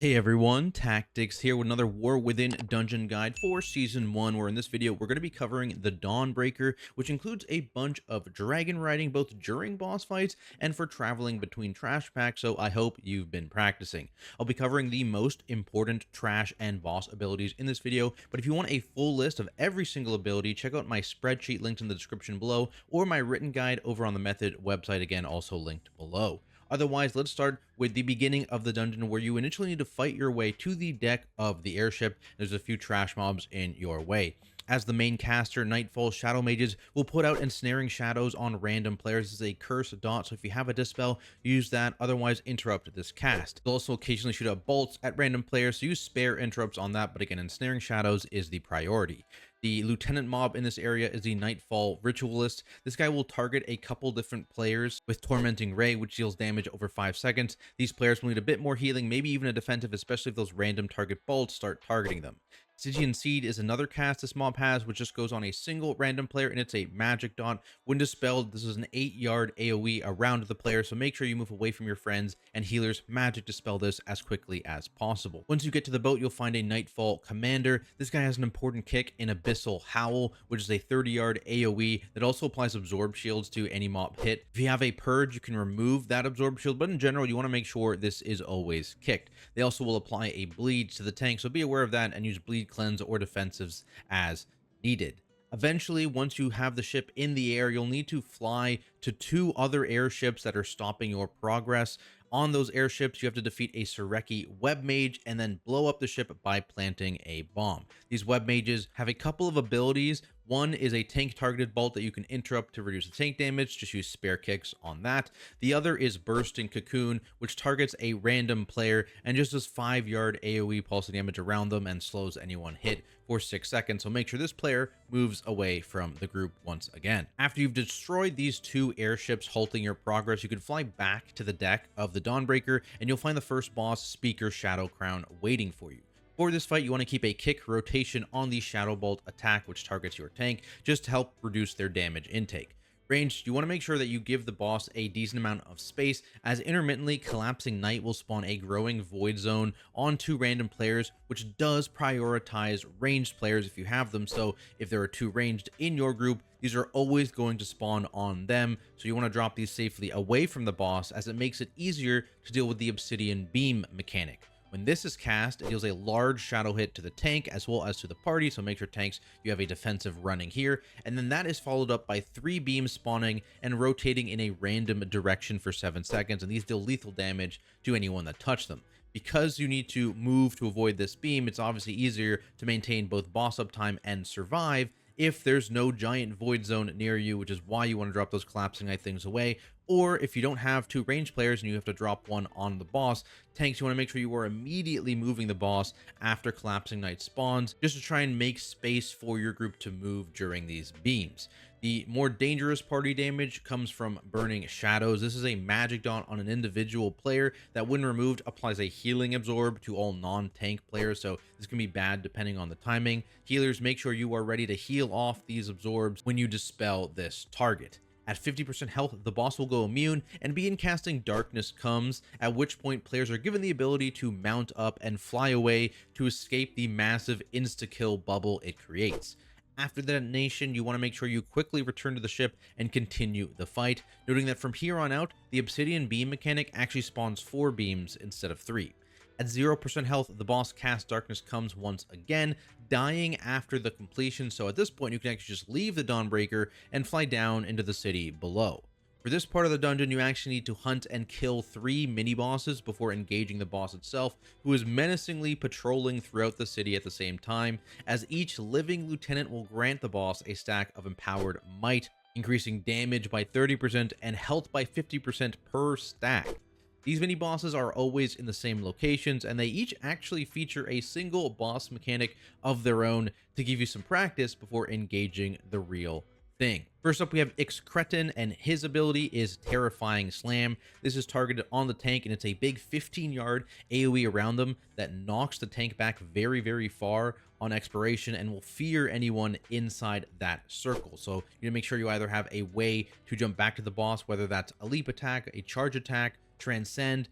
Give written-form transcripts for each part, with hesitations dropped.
Hey everyone, Tactics here with another War Within dungeon guide for Season 1, where in this video we're going to be covering the Dawnbreaker, which includes a bunch of dragon riding both during boss fights and for traveling between trash packs, so I hope you've been practicing. I'll be covering the most important trash and boss abilities in this video, but if you want a full list of every single ability, check out my spreadsheet linked in the description below, or my written guide over on the Method website, again also linked below. Otherwise, let's start with the beginning of the dungeon, where you initially need to fight your way to the deck of the airship. There's a few trash mobs in your way. As the main caster, Nightfall Shadow Mages will put out ensnaring shadows on random players. This is a curse dot, so if you have a dispel, use that. Otherwise, interrupt this cast. They'll also occasionally shoot out bolts at random players, so use spare interrupts on that, but again, ensnaring shadows is the priority. The lieutenant mob in this area is the Nightfall Ritualist. This guy will target a couple different players with Tormenting Ray, which deals damage over 5 seconds. These players will need a bit more healing, maybe even a defensive, especially if those random target bolts start targeting them. Stygian Seed is another cast this mob has, which just goes on a single random player, and it's a magic dot. When dispelled, this is an 8-yard AoE around the player, so make sure you move away from your friends and healers. Magic dispel this as quickly as possible. Once you get to the boat, you'll find a Nightfall Commander. This guy has an important kick in Abyssal Howl, which is a 30-yard AoE that also applies absorb shields to any mob hit. If you have a purge, you can remove that absorb shield, but in general, you want to make sure this is always kicked. They also will apply a bleed to the tank, so be aware of that and use bleed, cleanse, or defensives as needed. Eventually, once you have the ship in the air, you'll need to fly to 2 other airships that are stopping your progress. On those airships, you have to defeat a Sureki web mage and then blow up the ship by planting a bomb. These web mages have a couple of abilities. One is a tank targeted bolt that you can interrupt to reduce the tank damage. Just use spare kicks on that. The other is Bursting Cocoon, which targets a random player and just does 5-yard AoE pulse damage around them and slows anyone hit for 6 seconds. So make sure this player moves away from the group once again. After you've destroyed these 2 airships halting your progress, you can fly back to the deck of the Dawnbreaker and you'll find the first boss, Speaker Shadowcrown, waiting for you. For this fight, you want to keep a kick rotation on the Shadow Bolt attack, which targets your tank, just to help reduce their damage intake. Ranged, you want to make sure that you give the boss a decent amount of space, as intermittently Collapsing Night will spawn a growing void zone on 2 random players, which does prioritize ranged players if you have them. So if there are 2 ranged in your group, these are always going to spawn on them, so you want to drop these safely away from the boss, as it makes it easier to deal with the Obsidian Beam mechanic. When this is cast, it deals a large shadow hit to the tank as well as to the party, so make sure tanks, you have a defensive running here, and then that is followed up by 3 beams spawning and rotating in a random direction for 7 seconds, and these deal lethal damage to anyone that touch them. Because you need to move to avoid this beam, it's obviously easier to maintain both boss uptime and survive if there's no giant void zone near you, which is why you want to drop those Collapsing Night things away. Or if you don't have 2 ranged players and you have to drop one on the boss, tanks, you want to make sure you are immediately moving the boss after Collapsing Night spawns, just to try and make space for your group to move during these beams. The more dangerous party damage comes from Burning Shadows. This is a magic dot on an individual player that, when removed, applies a healing absorb to all non-tank players, so this can be bad depending on the timing. Healers, make sure you are ready to heal off these absorbs when you dispel this target. At 50% health, the boss will go immune and begin casting Darkness Comes, at which point players are given the ability to mount up and fly away to escape the massive insta-kill bubble it creates. After the detonation, you want to make sure you quickly return to the ship and continue the fight, noting that from here on out, the Obsidian Beam mechanic actually spawns 4 beams instead of 3. At 0% health, the boss casts Darkness Comes once again, dying after the completion, so at this point you can actually just leave the Dawnbreaker and fly down into the city below. For this part of the dungeon, you actually need to hunt and kill 3 mini-bosses before engaging the boss itself, who is menacingly patrolling throughout the city at the same time, as each living lieutenant will grant the boss a stack of Empowered Might, increasing damage by 30% and health by 50% per stack. These mini-bosses are always in the same locations, and they each actually feature a single boss mechanic of their own to give you some practice before engaging the real thing. First up, we have Ixcretin, and his ability is Terrifying Slam. This is targeted on the tank, and it's a big 15-yard AoE around them that knocks the tank back very, very far on expiration and will fear anyone inside that circle. So you need to make sure you either have a way to jump back to the boss, whether that's a leap attack, a charge attack, transcend,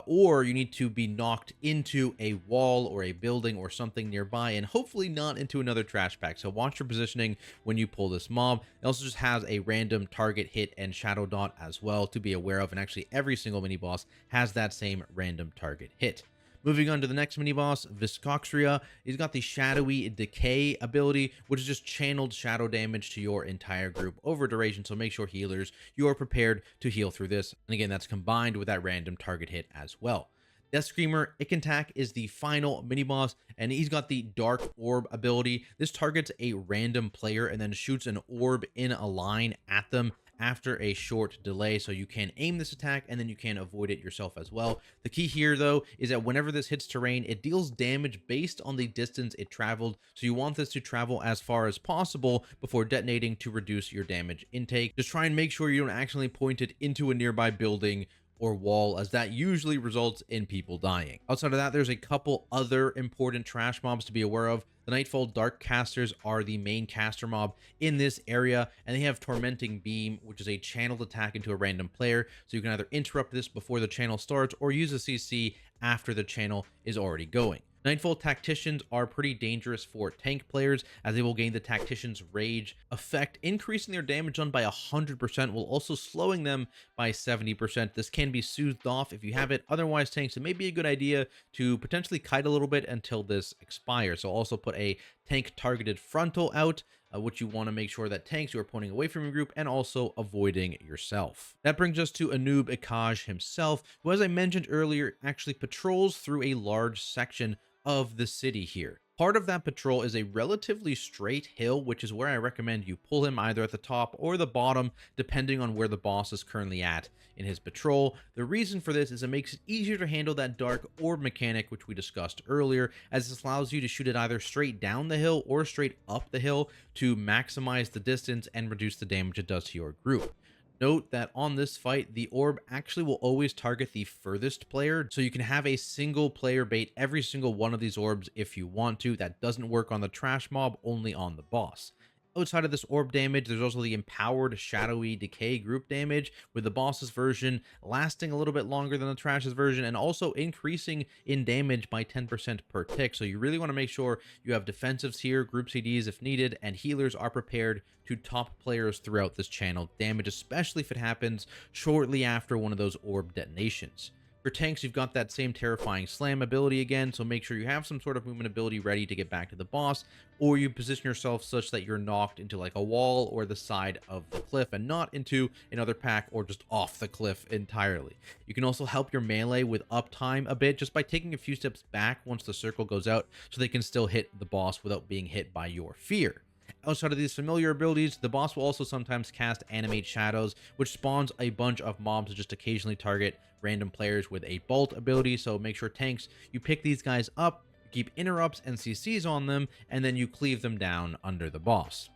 or you need to be knocked into a wall or a building or something nearby, and hopefully not into another trash pack. So watch your positioning when you pull this mob. It also just has a random target hit and shadow dot as well to be aware of, and actually every single mini boss has that same random target hit. Moving on to the next mini boss, Viscoxria. He's got the Shadowy Decay ability, which is just channeled shadow damage to your entire group over duration. So make sure healers, you are prepared to heal through this. And again, that's combined with that random target hit as well. Death Screamer Ikentak is the final mini boss, and he's got the Dark Orb ability. This targets a random player and then shoots an orb in a line at them after a short delay, so you can aim this attack and then you can avoid it yourself as well. The key here though is that whenever this hits terrain, it deals damage based on the distance it traveled, so you want this to travel as far as possible before detonating to reduce your damage intake. Just try and make sure you don't accidentally point it into a nearby building or wall, as that usually results in people dying. Outside of that, there's a couple other important trash mobs to be aware of. The Nightfall Dark Casters are the main caster mob in this area, and they have Tormenting Beam, which is a channeled attack into a random player, so you can either interrupt this before the channel starts or use a CC after the channel is already going. Nightfall Tacticians are pretty dangerous for tank players, as they will gain the Tactician's Rage effect, increasing their damage done by 100% while also slowing them by 70%. This can be soothed off if you have it. Otherwise, tanks, it may be a good idea to potentially kite a little bit until this expires. So also put a tank targeted frontal out, which you want to make sure that tanks, you are pointing away from your group and also avoiding yourself. That brings us to Anub'ikkaj himself, who, as I mentioned earlier, actually patrols through a large section of the city here. Part of that patrol is a relatively straight hill, which is where I recommend you pull him either at the top or the bottom, depending on where the boss is currently at in his patrol. The reason for this is it makes it easier to handle that dark orb mechanic, which we discussed earlier, as this allows you to shoot it either straight down the hill or straight up the hill to maximize the distance and reduce the damage it does to your group. Note that on this fight, the orb actually will always target the furthest player, so you can have a single player bait every single one of these orbs if you want to. That doesn't work on the trash mob, only on the boss. Outside of this orb damage, there's also the empowered Shadowy Decay group damage, with the boss's version lasting a little bit longer than the trash's version and also increasing in damage by 10% per tick. So you really want to make sure you have defensives here, group CDs if needed, and healers are prepared to top players throughout this channel damage, especially if it happens shortly after one of those orb detonations. For tanks, you've got that same terrifying slam ability again, so make sure you have some sort of movement ability ready to get back to the boss, or you position yourself such that you're knocked into like a wall or the side of the cliff and not into another pack or just off the cliff entirely. You can also help your melee with uptime a bit just by taking a few steps back once the circle goes out, so they can still hit the boss without being hit by your fear. Outside of these familiar abilities, the boss will also sometimes cast Animate Shadows, which spawns a bunch of mobs to just occasionally target random players with a Bolt ability. So make sure tanks, you pick these guys up, keep interrupts and CCs on them, and then you cleave them down under the boss.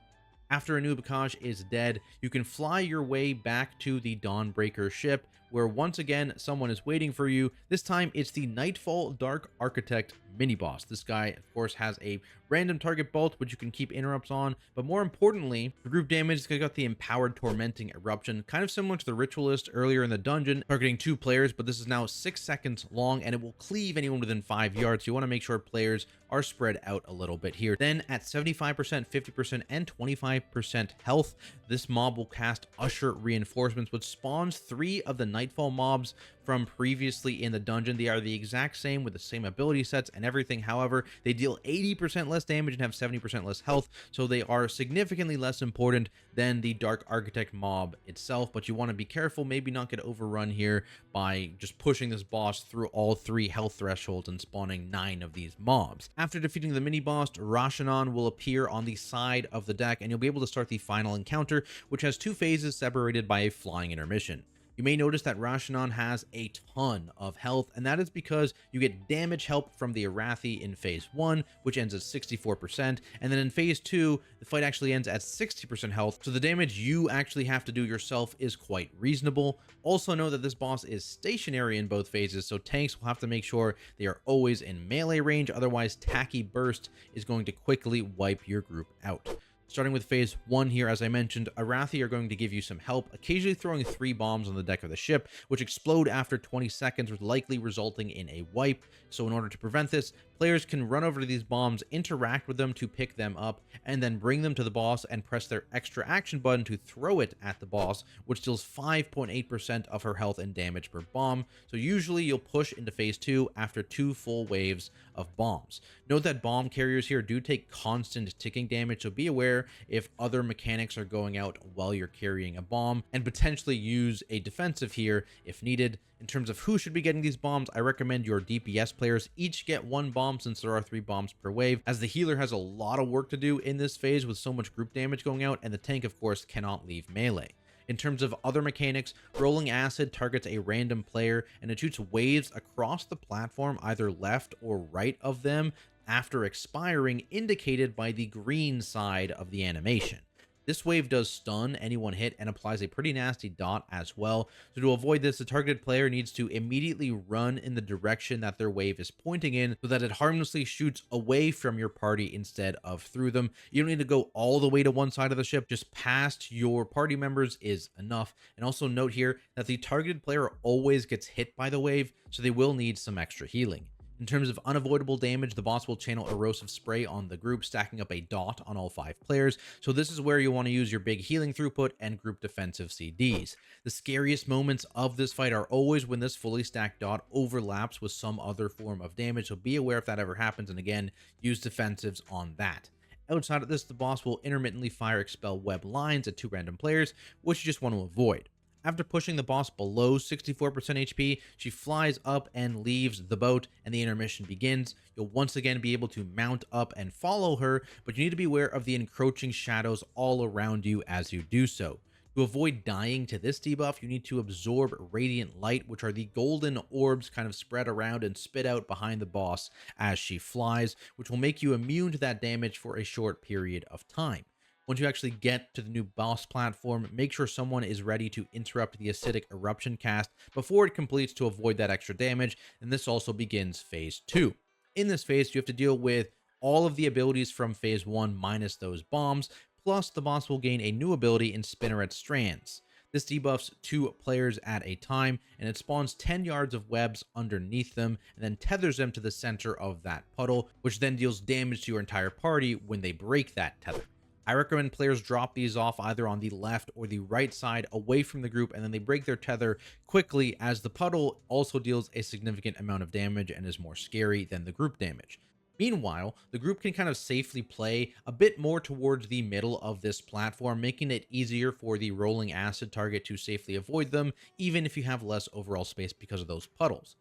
After Anub'ikkaj is dead, you can fly your way back to the Dawnbreaker ship, where once again someone is waiting for you. This time it's the Nightfall Dark Architect mini boss. This guy, of course, has a random target bolt which you can keep interrupts on, but more importantly, for group damage, it's got the empowered Tormenting Eruption, kind of similar to the Ritualist earlier in the dungeon, targeting 2 players, but this is now 6 seconds long and it will cleave anyone within 5 yards. So you want to make sure players are spread out a little bit here. Then at 75%, 50%, and 25% health, this mob will cast Usher Reinforcements, which spawns 3 of the Nightfall mobs from previously in the dungeon. They are the exact same with the same ability sets and everything. However, they deal 80% less damage and have 70% less health, so they are significantly less important than the Dark Architect mob itself. But you want to be careful, maybe not get overrun here by just pushing this boss through all 3 health thresholds and spawning 9 of these mobs. After defeating the mini boss, Rasha'nan will appear on the side of the deck, and you'll be able to start the final encounter, which has 2 phases separated by a flying intermission. You may notice that Rasha'nan has a ton of health, and that is because you get damage help from the Arathi in phase 1, which ends at 64%, and then in phase 2, the fight actually ends at 60% health, so the damage you actually have to do yourself is quite reasonable. Also know that this boss is stationary in both phases, so tanks will have to make sure they are always in melee range, otherwise Tacky Burst is going to quickly wipe your group out. Starting with phase 1 here, as I mentioned, Arathi are going to give you some help, occasionally throwing 3 bombs on the deck of the ship, which explode after 20 seconds, likely resulting in a wipe. So in order to prevent this, players can run over to these bombs, interact with them to pick them up, and then bring them to the boss and press their extra action button to throw it at the boss, which deals 5.8% of her health and damage per bomb. So usually you'll push into phase 2 after 2 full waves of bombs. Note that bomb carriers here do take constant ticking damage, so be aware if other mechanics are going out while you're carrying a bomb, and potentially use a defensive here if needed. In terms of who should be getting these bombs, I recommend your DPS players each get 1 bomb, since there are 3 bombs per wave, as the healer has a lot of work to do in this phase with so much group damage going out, and the tank of course cannot leave melee. In terms of other mechanics, rolling acid targets a random player and it shoots waves across the platform, either left or right of them, after expiring, indicated by the green side of the animation. This wave does stun anyone hit and applies a pretty nasty dot as well. So to avoid this, the targeted player needs to immediately run in the direction that their wave is pointing in, so that it harmlessly shoots away from your party instead of through them. You don't need to go all the way to one side of the ship, just past your party members is enough. And also note here that the targeted player always gets hit by the wave, so they will need some extra healing. In terms of unavoidable damage, the boss will channel erosive spray on the group, stacking up a dot on all 5 players. So this is where you want to use your big healing throughput and group defensive CDs. The scariest moments of this fight are always when this fully stacked dot overlaps with some other form of damage, so be aware if that ever happens, and again, use defensives on that. Outside of this, the boss will intermittently fire expel web lines at 2 random players, which you just want to avoid. After pushing the boss below 64% HP, she flies up and leaves the boat, and the intermission begins. You'll once again be able to mount up and follow her, but you need to be aware of the encroaching shadows all around you as you do so. To avoid dying to this debuff, you need to absorb radiant light, which are the golden orbs kind of spread around and spit out behind the boss as she flies, which will make you immune to that damage for a short period of time. Once you actually get to the new boss platform, make sure someone is ready to interrupt the acidic eruption cast before it completes to avoid that extra damage, and this also begins phase 2. In this phase, you have to deal with all of the abilities from phase 1 minus those bombs, plus the boss will gain a new ability in Spinneret Strands. This debuffs 2 players at a time, and it spawns 10 yards of webs underneath them, and then tethers them to the center of that puddle, which then deals damage to your entire party when they break that tether. I recommend players drop these off either on the left or the right side away from the group, and then they break their tether quickly, as the puddle also deals a significant amount of damage and is more scary than the group damage. Meanwhile, the group can kind of safely play a bit more towards the middle of this platform, making it easier for the rolling acid target to safely avoid them, even if you have less overall space because of those puddles.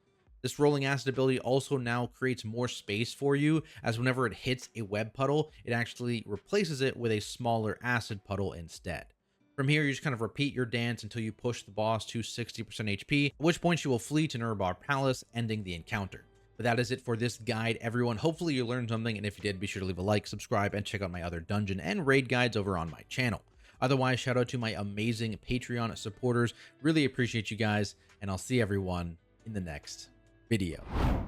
This rolling acid ability also now creates more space for you, as whenever it hits a web puddle, it actually replaces it with a smaller acid puddle instead. From here, you just kind of repeat your dance until you push the boss to 60% HP, at which point you will flee to Nurbar Palace, ending the encounter. But that is it for this guide, everyone. Hopefully you learned something, and if you did, be sure to leave a like, subscribe, and check out my other dungeon and raid guides over on my channel. Otherwise, shout out to my amazing Patreon supporters. Really appreciate you guys, and I'll see everyone in the next video.